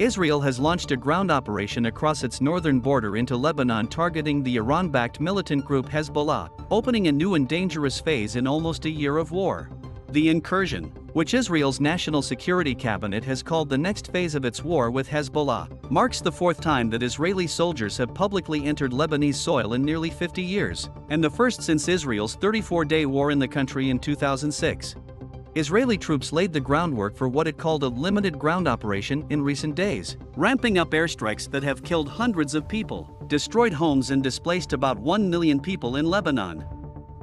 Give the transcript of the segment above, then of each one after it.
Israel has launched a ground operation across its northern border into Lebanon targeting the Iran-backed militant group Hezbollah, opening a new and dangerous phase in almost a year of war. The incursion, which Israel's National Security Cabinet has called the next phase of its war with Hezbollah, marks the fourth time that Israeli soldiers have publicly entered Lebanese soil in nearly 50 years, and the first since Israel's 34-day war in the country in 2006. Israeli troops laid the groundwork for what it called a limited ground operation in recent days, ramping up airstrikes that have killed hundreds of people, destroyed homes and displaced about 1 million people in Lebanon.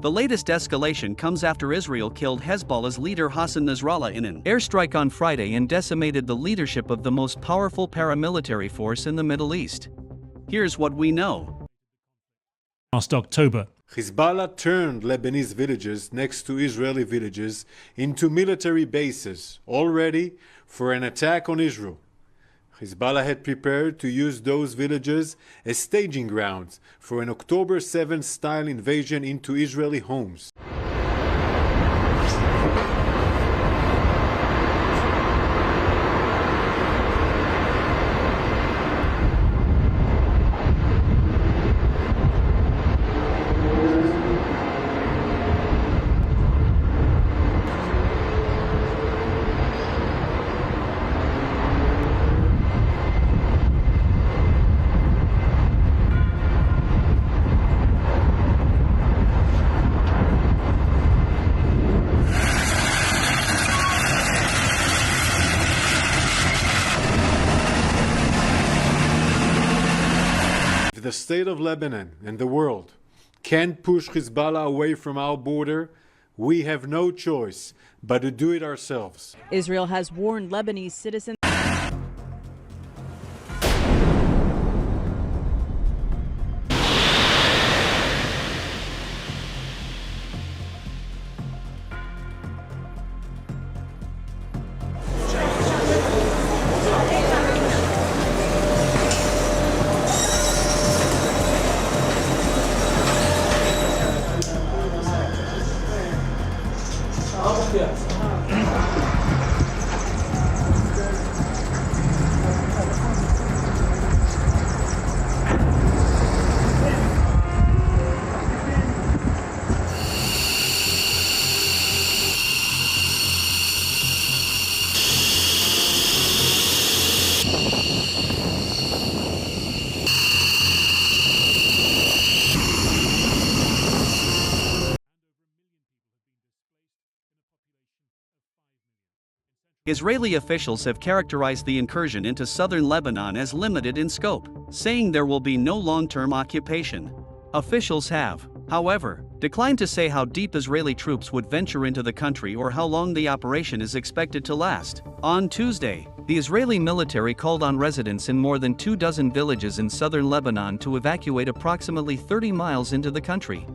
The latest escalation comes after Israel killed Hezbollah's leader Hassan Nasrallah in an airstrike on Friday and decimated the leadership of the most powerful paramilitary force in the Middle East. Here's what we know. Last October, Hezbollah turned Lebanese villages next to Israeli villages into military bases, all ready for an attack on Israel. Hezbollah had prepared to use those villages as staging grounds for an October 7th style invasion into Israeli homes. The state of Lebanon and the world can't push Hezbollah away from our border. We have no choice but to do it ourselves. Israel has warned Lebanese citizens. Israeli officials have characterized the incursion into southern Lebanon as limited in scope, saying there will be no long-term occupation. Officials have, however, declined to say how deep Israeli troops would venture into the country or how long the operation is expected to last. On Tuesday, the Israeli military called on residents in more than 24 villages in southern Lebanon to evacuate approximately 30 miles into the country.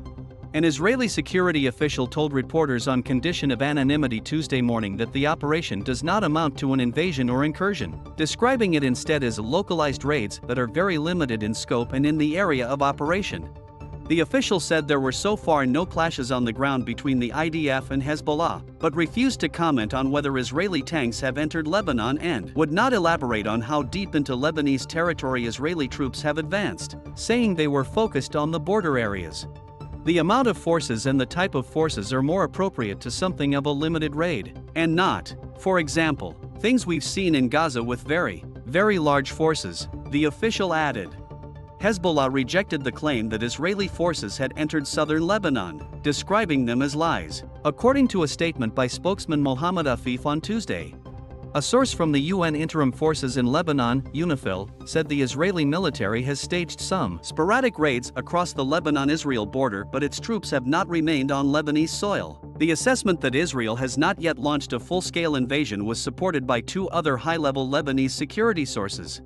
An Israeli security official told reporters on condition of anonymity Tuesday morning that the operation does not amount to an invasion or incursion, describing it instead as localized raids that are very limited in scope and in the area of operation. The official said there were so far no clashes on the ground between the IDF and Hezbollah, but refused to comment on whether Israeli tanks have entered Lebanon and would not elaborate on how deep into Lebanese territory Israeli troops have advanced, saying they were focused on the border areas. The amount of forces and the type of forces are more appropriate to something of a limited raid, and not, for example, things we've seen in Gaza with very, very large forces, the official added. Hezbollah rejected the claim that Israeli forces had entered southern Lebanon, describing them as lies, according to a statement by spokesman Mohammed Afif on Tuesday. A source from the UN Interim Forces in Lebanon, UNIFIL, said the Israeli military has staged some sporadic raids across the Lebanon-Israel border, but its troops have not remained on Lebanese soil. The assessment that Israel has not yet launched a full-scale invasion was supported by two other high-level Lebanese security sources.